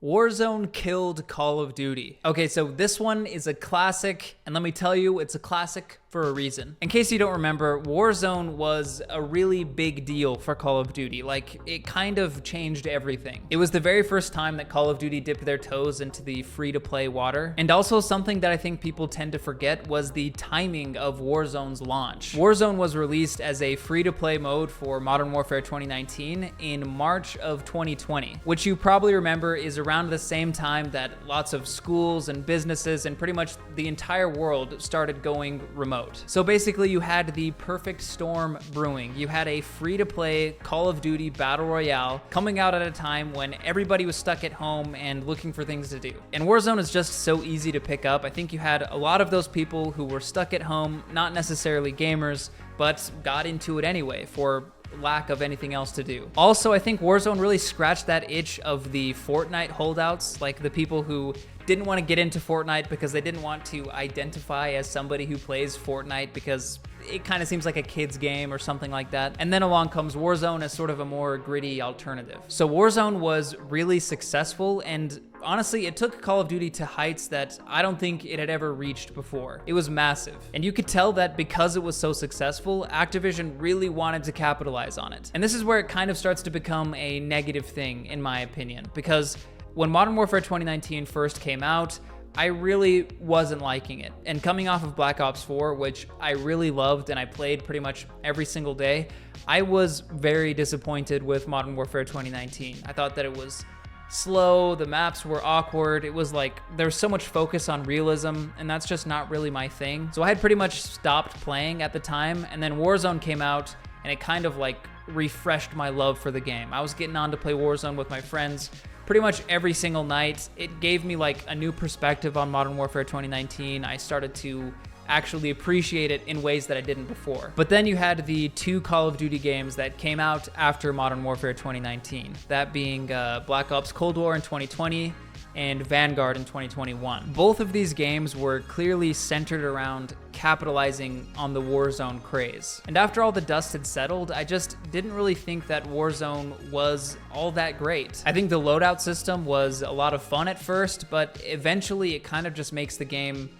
Warzone killed Call of Duty. Okay, so this one is a classic, and let me tell you, it's a classic for a reason. In case you don't remember, Warzone was a really big deal for Call of Duty. Like, it kind of changed everything. It was the very first time that Call of Duty dipped their toes into the free-to-play water. And also something that I think people tend to forget was the timing of Warzone's launch. Warzone was released as a free-to-play mode for Modern Warfare 2019 in March of 2020, which you probably remember is around the same time that lots of schools and businesses and pretty much the entire world started going remote. So basically you had the perfect storm brewing. You had a free-to-play Call of Duty Battle Royale coming out at a time when everybody was stuck at home and looking for things to do. And Warzone is just so easy to pick up. I think you had a lot of those people who were stuck at home, not necessarily gamers, but got into it anyway for lack of anything else to do. Also, I think Warzone really scratched that itch of the Fortnite holdouts, like the people who didn't want to get into Fortnite because they didn't want to identify as somebody who plays Fortnite because it kind of seems like a kid's game or something like that. And then along comes Warzone as sort of a more gritty alternative. So Warzone was really successful, and honestly, it took Call of Duty to heights that I don't think it had ever reached before. It was massive. And you could tell that because it was so successful, Activision really wanted to capitalize on it. And this is where it kind of starts to become a negative thing, in my opinion, because when Modern Warfare 2019 first came out, I really wasn't liking it. And coming off of Black Ops 4, which I really loved and I played pretty much every single day, I was very disappointed with Modern Warfare 2019. I thought that it was slow, the maps were awkward, it was like there was so much focus on realism, and that's just not really my thing. So I had pretty much stopped playing at the time, and then Warzone came out and it kind of like refreshed my love for the game. I was getting on to play Warzone with my friends pretty much every single night. It gave me like a new perspective on Modern Warfare 2019. I started to actually appreciate it in ways that I didn't before. But then you had the two Call of Duty games that came out after Modern Warfare 2019, that being Black Ops Cold War in 2020 and Vanguard in 2021. Both of these games were clearly centered around capitalizing on the Warzone craze. And after all the dust had settled, I just didn't really think that Warzone was all that great. I think the loadout system was a lot of fun at first, but eventually it kind of just makes the game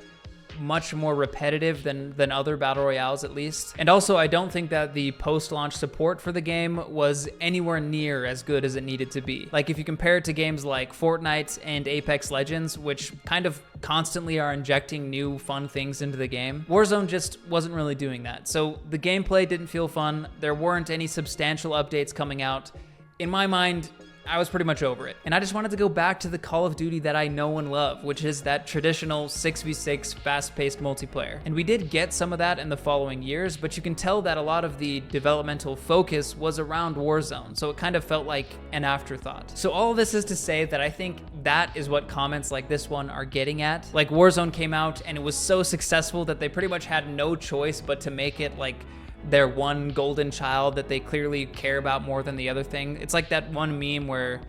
much more repetitive than other battle royales, at least. And also, I don't think that the post-launch support for the game was anywhere near as good as it needed to be. Like, if you compare it to games like Fortnite and Apex Legends, which kind of constantly are injecting new fun things into the game, Warzone just wasn't really doing that. So the gameplay didn't feel fun. There weren't any substantial updates coming out. In my mind, I was pretty much over it. And I just wanted to go back to the Call of Duty that I know and love, which is that traditional 6v6 fast-paced multiplayer. And we did get some of that in the following years, but you can tell that a lot of the developmental focus was around Warzone, so it kind of felt like an afterthought. So all of this is to say that I think that is what comments like this one are getting at. Like, Warzone came out and it was so successful that they pretty much had no choice but to make it like their one golden child that they clearly care about more than the other thing. It's like that one meme where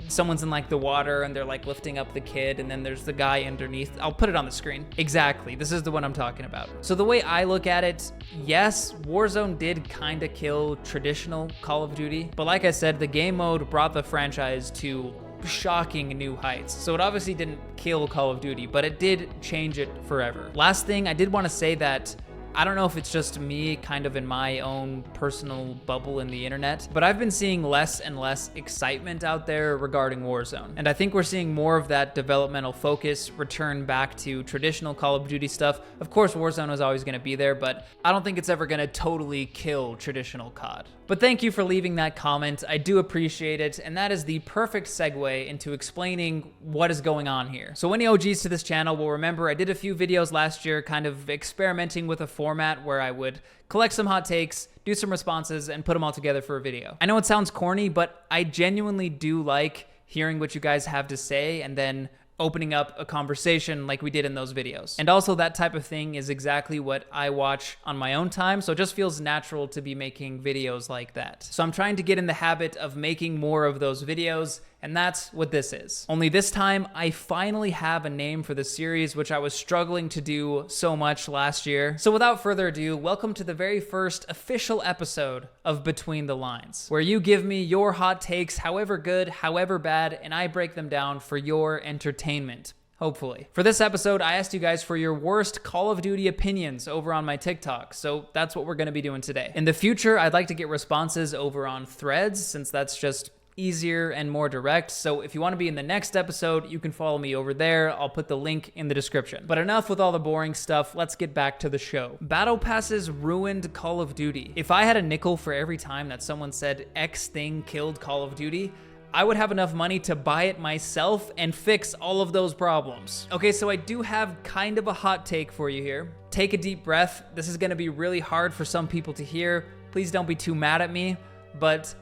someone's in like the water and they're like lifting up the kid and then there's the guy underneath. I'll put it on the screen. Exactly, this is the one I'm talking about. So the way I look at it, yes, Warzone did kind of kill traditional Call of Duty, but like I said, the game mode brought the franchise to shocking new heights. So it obviously didn't kill Call of Duty, but it did change it forever. Last thing, I did want to say that I don't know if it's just me kind of in my own personal bubble in the internet, but I've been seeing less and less excitement out there regarding Warzone. And I think we're seeing more of that developmental focus return back to traditional Call of Duty stuff. Of course, Warzone is always going to be there, but I don't think it's ever going to totally kill traditional COD. But thank you for leaving that comment. I do appreciate it, and that is the perfect segue into explaining what is going on here. So any OGs to this channel will remember I did a few videos last year kind of experimenting with a format where I would collect some hot takes, do some responses, and put them all together for a video. I know it sounds corny, but I genuinely do like hearing what you guys have to say and then opening up a conversation like we did in those videos. And also that type of thing is exactly what I watch on my own time, so it just feels natural to be making videos like that. So I'm trying to get in the habit of making more of those videos And that's what this is. Only this time, I finally have a name for the series, which I was struggling to do so much last year. So without further ado, welcome to the very first official episode of Between the Lines, where you give me your hot takes, however good, however bad, and I break them down for your entertainment. Hopefully. For this episode, I asked you guys for your worst Call of Duty opinions over on my TikTok, so that's what we're going to be doing today. In the future, I'd like to get responses over on Threads, since that's just easier and more direct. So if you want to be in the next episode, you can follow me over there. I'll put the link in the description. But enough with all the boring stuff. Let's get back to the show. Battle passes ruined Call of Duty. If I had a nickel for every time that someone said X thing killed Call of Duty, I would have enough money to buy it myself and fix all of those problems. Okay, so I do have kind of a hot take for you here. Take a deep breath. This is gonna be really hard for some people to hear. Please don't be too mad at me, but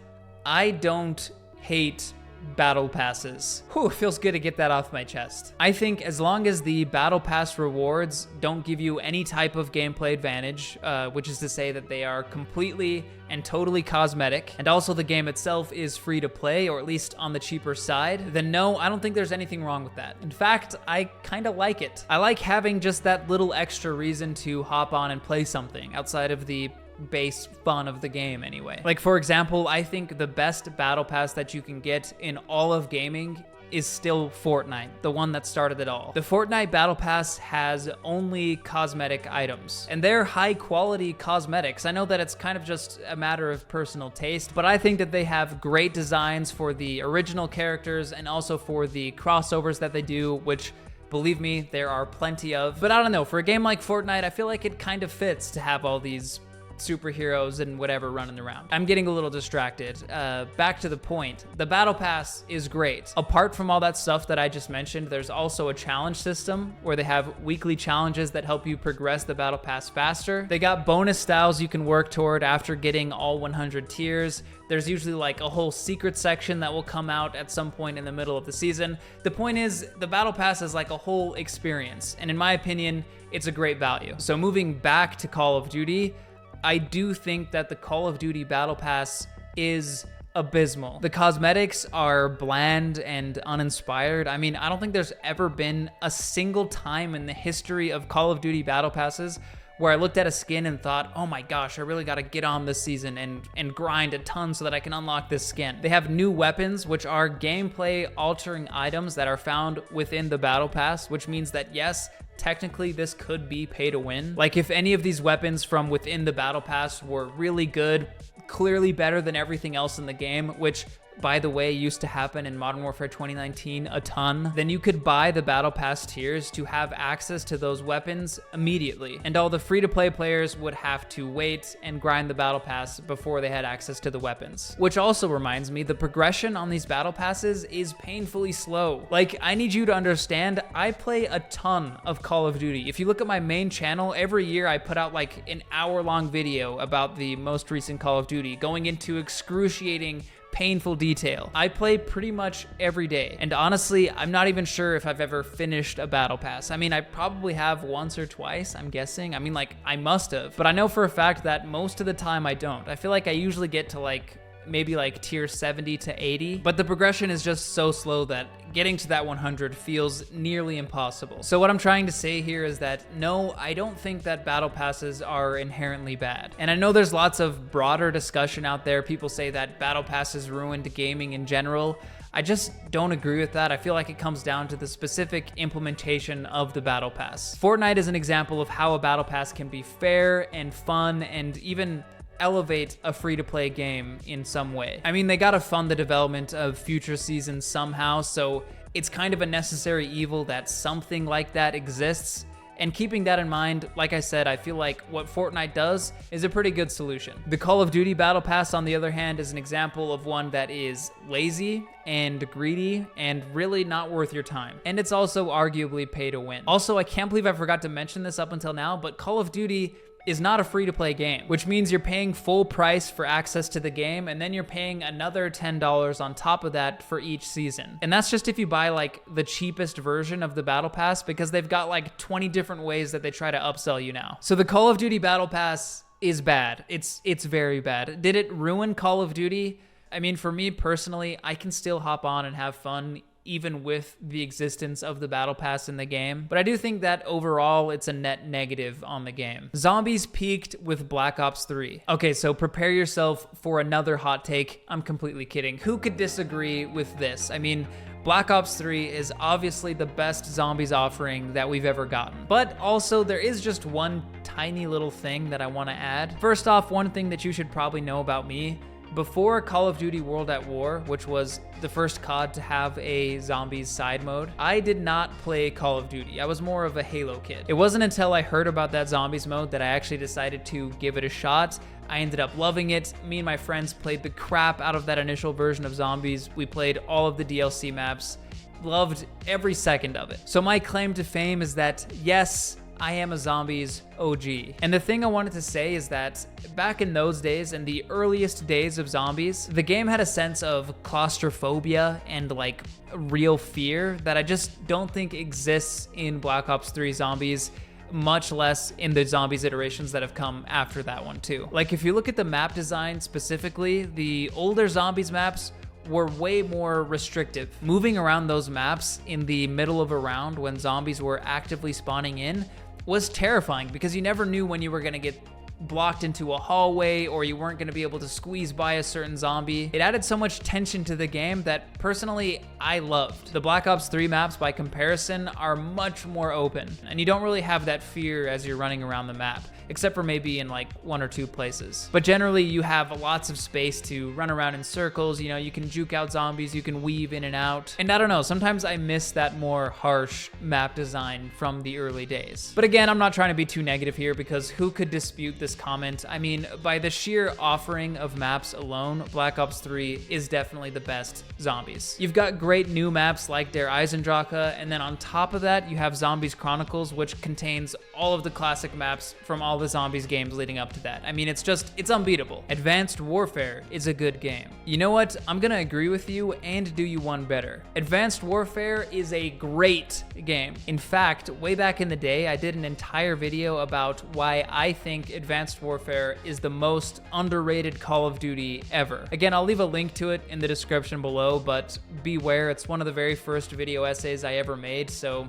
I don't hate battle passes. Whew, feels good to get that off my chest. I think as long as the battle pass rewards don't give you any type of gameplay advantage, which is to say that they are completely and totally cosmetic, and also the game itself is free to play, or at least on the cheaper side, then no, I don't think there's anything wrong with that. In fact, I kind of like it. I like having just that little extra reason to hop on and play something outside of the base fun of the game anyway. Like, for example, I think the best battle pass that you can get in all of gaming is still Fortnite, the one that started it all. The Fortnite battle pass has only cosmetic items, and they're high quality cosmetics. I know that it's kind of just a matter of personal taste, but I think that they have great designs for the original characters and also for the crossovers that they do, which, believe me, there are plenty of. But I don't know, for a game like Fortnite, I feel like it kind of fits to have all these superheroes and whatever running around. I'm getting a little distracted. Back to the point. The battle pass is great. Apart from all that stuff that I just mentioned, there's also a challenge system where they have weekly challenges that help you progress the battle pass faster. They got bonus styles you can work toward after getting all 100 tiers. There's usually like a whole secret section that will come out at some point in the middle of the season. The point is, the battle pass is like a whole experience, and in my opinion, it's a great value. So moving back to Call of Duty, I do think that the Call of Duty Battle Pass is abysmal. The cosmetics are bland and uninspired. I mean, I don't think there's ever been a single time in the history of Call of Duty Battle Passes where I looked at a skin and thought, oh my gosh, I really gotta get on this season and grind a ton so that I can unlock this skin. They have new weapons, which are gameplay altering items that are found within the Battle Pass, which means that yes, technically this could be pay to win. Like, if any of these weapons from within the battle pass were really good, clearly better than everything else in the game, which, by the way, used to happen in Modern Warfare 2019 a ton, then you could buy the battle pass tiers to have access to those weapons immediately. And all the free-to-play players would have to wait and grind the battle pass before they had access to the weapons. Which also reminds me, the progression on these battle passes is painfully slow. Like, I need you to understand, I play a ton of Call of Duty. If you look at my main channel, every year I put out like an hour-long video about the most recent Call of Duty, going into excruciating painful detail. I play pretty much every day, and honestly, I'm not even sure if I've ever finished a battle pass. I mean, I probably have once or twice, I'm guessing. I mean, like, I must have, but I know for a fact that most of the time I don't. I feel like I usually get to like maybe like tier 70 to 80, but the progression is just so slow that getting to that 100 feels nearly impossible. So what I'm trying to say here is that no, I don't think that battle passes are inherently bad. And I know there's lots of broader discussion out there. People say that battle passes ruined gaming in general. I just don't agree with that. I feel like it comes down to the specific implementation of the battle pass. Fortnite is an example of how a battle pass can be fair and fun and even elevate a free-to-play game in some way. I mean, they gotta fund the development of future seasons somehow, so it's kind of a necessary evil that something like that exists. And keeping that in mind, like I said, I feel like what Fortnite does is a pretty good solution. The Call of Duty Battle Pass, on the other hand, is an example of one that is lazy and greedy and really not worth your time. And it's also arguably pay to win. Also, I can't believe I forgot to mention this up until now, but Call of Duty is not a free-to-play game, which means you're paying full price for access to the game, and then you're paying another $10 on top of that for each season. And that's just if you buy like the cheapest version of the Battle Pass, because they've got like 20 different ways that they try to upsell you now. So the Call of Duty Battle Pass is bad. It's very bad. Did it ruin Call of Duty? I mean, for me personally, I can still hop on and have fun even with the existence of the battle pass in the game. But I do think that overall it's a net negative on the game. Zombies peaked with Black Ops 3. Okay, so prepare yourself for another hot take. I'm completely kidding. Who could disagree with this? I mean, Black Ops 3 is obviously the best zombies offering that we've ever gotten. But also there is just one tiny little thing that I want to add. First off, one thing that you should probably know about me: before Call of Duty World at War, which was the first COD to have a zombies side mode, I did not play Call of Duty. I was more of a Halo kid. It wasn't until I heard about that zombies mode that I actually decided to give it a shot. I ended up loving it. Me and my friends played the crap out of that initial version of zombies. We played all of the DLC maps, loved every second of it. So my claim to fame is that, yes, I am a zombies OG. And the thing I wanted to say is that back in those days, in the earliest days of zombies, the game had a sense of claustrophobia and like real fear that I just don't think exists in Black Ops 3 Zombies, much less in the zombies iterations that have come after that one too. Like if you look at the map design specifically, the older zombies maps were way more restrictive. Moving around those maps in the middle of a round when zombies were actively spawning in was terrifying because you never knew when you were gonna get blocked into a hallway or you weren't going to be able to squeeze by a certain zombie. It added so much tension to the game that personally I loved. The Black Ops 3 maps by comparison are much more open and you don't really have that fear as you're running around the map, except for maybe in like one or two places. But generally you have lots of space to run around in circles, you know, you can juke out zombies, you can weave in and out. And I don't know, sometimes I miss that more harsh map design from the early days. But again, I'm not trying to be too negative here because who could dispute this comment? I mean, by the sheer offering of maps alone, Black Ops 3 is definitely the best zombies. You've got great new maps like Der Eisendrache, and then on top of that, you have Zombies Chronicles, which contains all of the classic maps from all the zombies games leading up to that. I mean, it's unbeatable. Advanced Warfare is a good game. You know what? I'm gonna agree with you and do you one better. Advanced Warfare is a great game. In fact, way back in the day, I did an entire video about why I think Advanced Warfare is the most underrated Call of Duty ever. Again, I'll leave a link to it in the description below, but beware, it's one of the very first video essays I ever made, so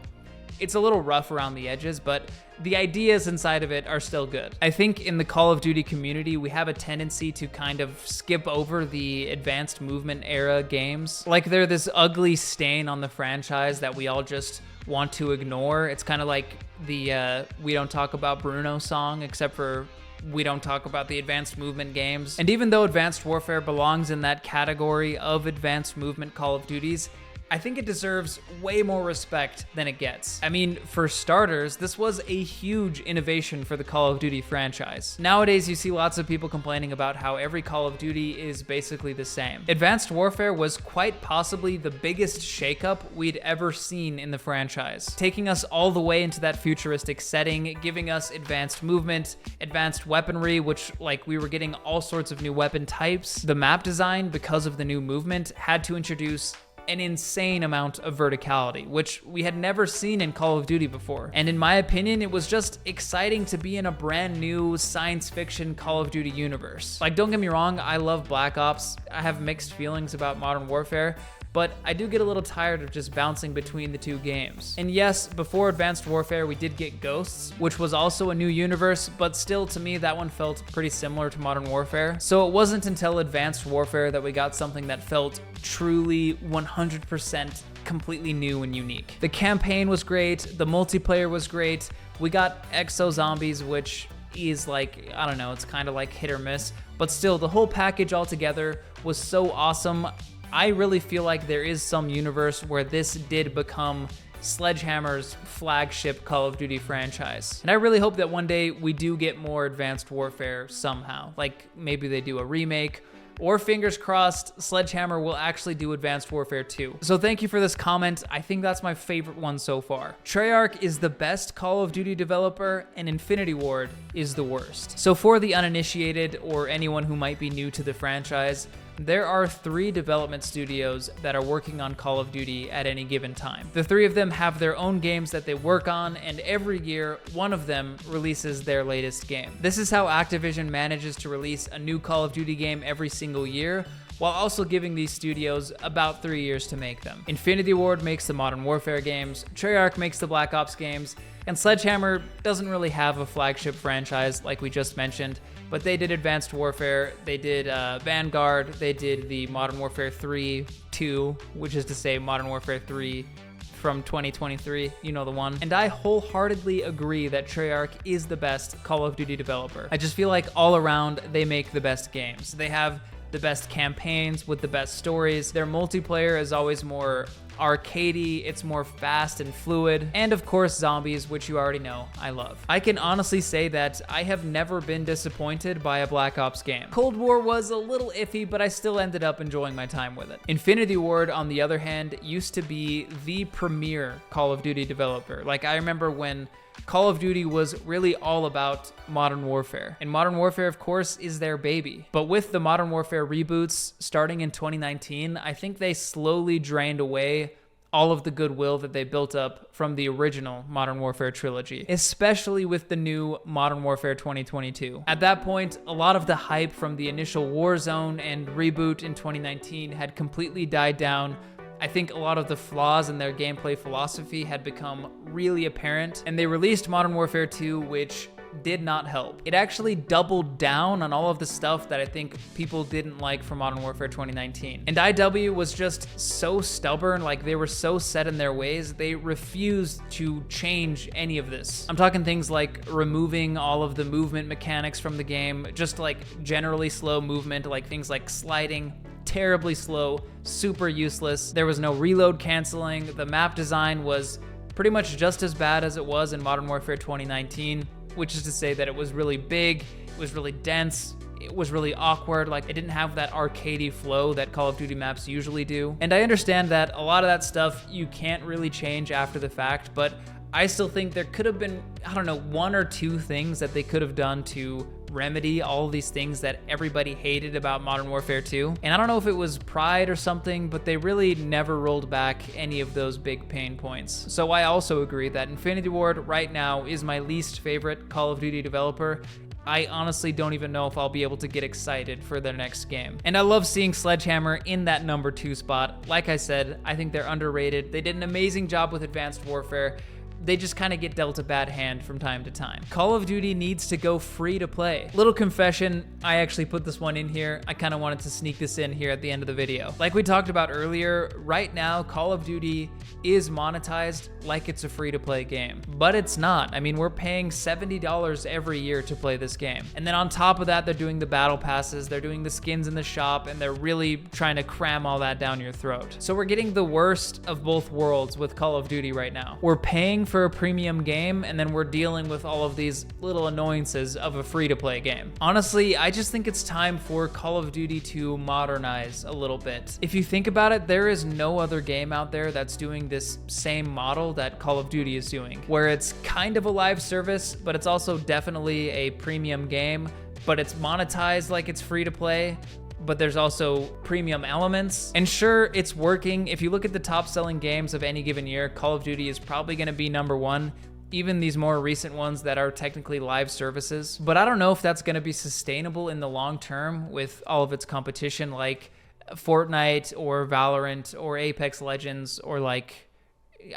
it's a little rough around the edges, but the ideas inside of it are still good. I think in the Call of Duty community, we have a tendency to kind of skip over the advanced movement era games. Like they're this ugly stain on the franchise that we all just want to ignore. It's kind of like the We Don't Talk About Bruno song, except for we don't talk about the advanced movement games. And even though Advanced Warfare belongs in that category of advanced movement Call of Duties, I think it deserves way more respect than it gets. I mean, for starters, this was a huge innovation for the Call of Duty franchise. Nowadays, you see lots of people complaining about how every Call of Duty is basically the same. Advanced Warfare was quite possibly the biggest shakeup we'd ever seen in the franchise, taking us all the way into that futuristic setting, giving us advanced movement, advanced weaponry, which like we were getting all sorts of new weapon types. The map design, because of the new movement, had to introduce an insane amount of verticality, which we had never seen in Call of Duty before. And in my opinion, it was just exciting to be in a brand new science fiction Call of Duty universe. Like, don't get me wrong, I love Black Ops. I have mixed feelings about Modern Warfare, but I do get a little tired of just bouncing between the two games. And yes, before Advanced Warfare, we did get Ghosts, which was also a new universe, but still to me, that one felt pretty similar to Modern Warfare. So it wasn't until Advanced Warfare that we got something that felt truly 100% completely new and unique. The campaign was great, the multiplayer was great, we got Exo Zombies, which is like, I don't know, it's kind of like hit or miss, but still the whole package altogether was so awesome. I really feel like there is some universe where this did become Sledgehammer's flagship Call of Duty franchise. And I really hope that one day we do get more Advanced Warfare somehow. Like maybe they do a remake, or fingers crossed, Sledgehammer will actually do Advanced Warfare 2. So thank you for this comment. I think that's my favorite one so far. Treyarch is the best Call of Duty developer, and Infinity Ward is the worst. So for the uninitiated or anyone who might be new to the franchise, there are 3 development studios that are working on Call of Duty at any given time. The 3 of them have their own games that they work on, and every year, one of them releases their latest game. This is how Activision manages to release a new Call of Duty game every single year, while also giving these studios about 3 years to make them. Infinity Ward makes the Modern Warfare games, Treyarch makes the Black Ops games, and Sledgehammer doesn't really have a flagship franchise like we just mentioned, but they did Advanced Warfare, they did Vanguard, they did the Modern Warfare 3, 2, which is to say Modern Warfare 3 from 2023, you know the one. And I wholeheartedly agree that Treyarch is the best Call of Duty developer. I just feel like all around they make the best games. They have the best campaigns with the best stories. Their multiplayer is always more arcadey, it's more fast and fluid, and of course zombies, which you already know I love. I can honestly say that I have never been disappointed by a Black Ops game. Cold War was a little iffy, but I still ended up enjoying my time with it. Infinity Ward, on the other hand, used to be the premier Call of Duty developer. Like, I remember when Call of Duty was really all about Modern Warfare. And Modern Warfare, of course, is their baby. But with the Modern Warfare reboots starting in 2019, I think they slowly drained away all of the goodwill that they built up from the original Modern Warfare trilogy, especially with the new Modern Warfare 2022. At that point, a lot of the hype from the initial Warzone and reboot in 2019 had completely died down. I think a lot of the flaws in their gameplay philosophy had become really apparent, and they released Modern Warfare 2, which did not help. It actually doubled down on all of the stuff that I think people didn't like from Modern Warfare 2019. And IW was just so stubborn, like they were so set in their ways, they refused to change any of this. I'm talking things like removing all of the movement mechanics from the game, just like generally slow movement, like things like sliding, terribly slow, super useless. There was no reload canceling. The map design was pretty much just as bad as it was in Modern Warfare 2019, which is to say that it was really big, it was really dense, it was really awkward, like it didn't have that arcadey flow that Call of Duty maps usually do. And I understand that a lot of that stuff you can't really change after the fact, but I still think there could have been, I don't know, 1 or 2 things that they could have done to remedy all of these things that everybody hated about Modern Warfare 2. And I don't know if it was pride or something, but they really never rolled back any of those big pain points. So I also agree that Infinity Ward right now is my least favorite Call of Duty developer. I honestly don't even know if I'll be able to get excited for their next game. And I love seeing Sledgehammer in that number 2 spot. Like I said, I think they're underrated. They did an amazing job with Advanced Warfare. They just kind of get dealt a bad hand from time to time. Call of Duty needs to go free to play. Little confession, I actually put this one in here. I kind of wanted to sneak this in here at the end of the video. Like we talked about earlier, right now, Call of Duty is monetized like it's a free to play game, but it's not. I mean, we're paying $70 every year to play this game. And then on top of that, they're doing the battle passes, they're doing the skins in the shop, and they're really trying to cram all that down your throat. So we're getting the worst of both worlds with Call of Duty right now. We're paying for a premium game, and then we're dealing with all of these little annoyances of a free-to-play game. Honestly, I just think it's time for Call of Duty to modernize a little bit. If you think about it, there is no other game out there that's doing this same model that Call of Duty is doing, where it's kind of a live service, but it's also definitely a premium game, but it's monetized like it's free to play, but there's also premium elements. And sure, it's working. If you look at the top selling games of any given year, Call of Duty is probably gonna be number 1, even these more recent ones that are technically live services. But I don't know if that's gonna be sustainable in the long term with all of its competition like Fortnite or Valorant or Apex Legends or like,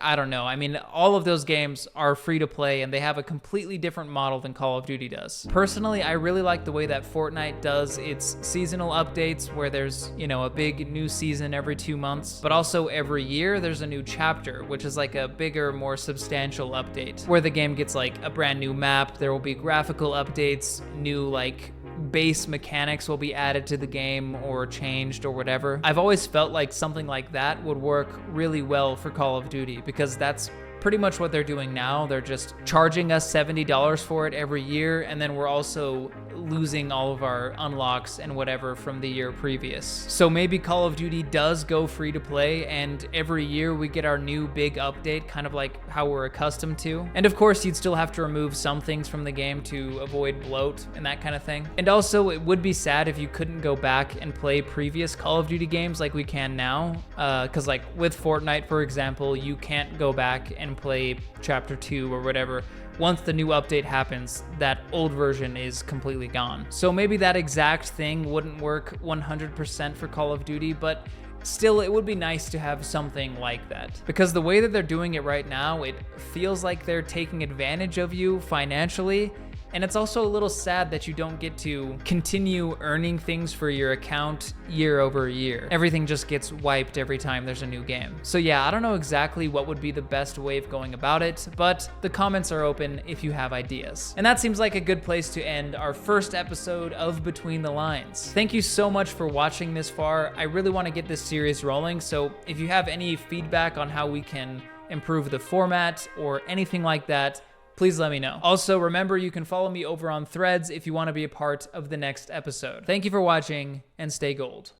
I don't know. I mean, all of those games are free to play and they have a completely different model than Call of Duty does. Personally, I really like the way that Fortnite does its seasonal updates where there's, you know, a big new season every 2 months, but also every year there's a new chapter, which is like a bigger, more substantial update where the game gets like a brand new map. There will be graphical updates, new like base mechanics will be added to the game or changed or whatever. I've always felt like something like that would work really well for Call of Duty because that's pretty much what they're doing now. They're just charging us $70 for it every year, and then we're also losing all of our unlocks and whatever from the year previous. So maybe Call of Duty does go free to play, and every year we get our new big update, kind of like how we're accustomed to. And of course, you'd still have to remove some things from the game to avoid bloat and that kind of thing. And also, it would be sad if you couldn't go back and play previous Call of Duty games like we can now, because like with Fortnite, for example, you can't go back and and play chapter 2 or whatever. Once the new update happens, that old version is completely gone. So maybe that exact thing wouldn't work 100% for Call of Duty, but still, it would be nice to have something like that. Because the way that they're doing it right now, it feels like they're taking advantage of you financially. And it's also a little sad that you don't get to continue earning things for your account year over year. Everything just gets wiped every time there's a new game. So yeah, I don't know exactly what would be the best way of going about it, but the comments are open if you have ideas. And that seems like a good place to end our first episode of Between the Lines. Thank you so much for watching this far. I really want to get this series rolling, so if you have any feedback on how we can improve the format or anything like that, please let me know. Also, remember, you can follow me over on Threads if you want to be a part of the next episode. Thank you for watching, and stay gold.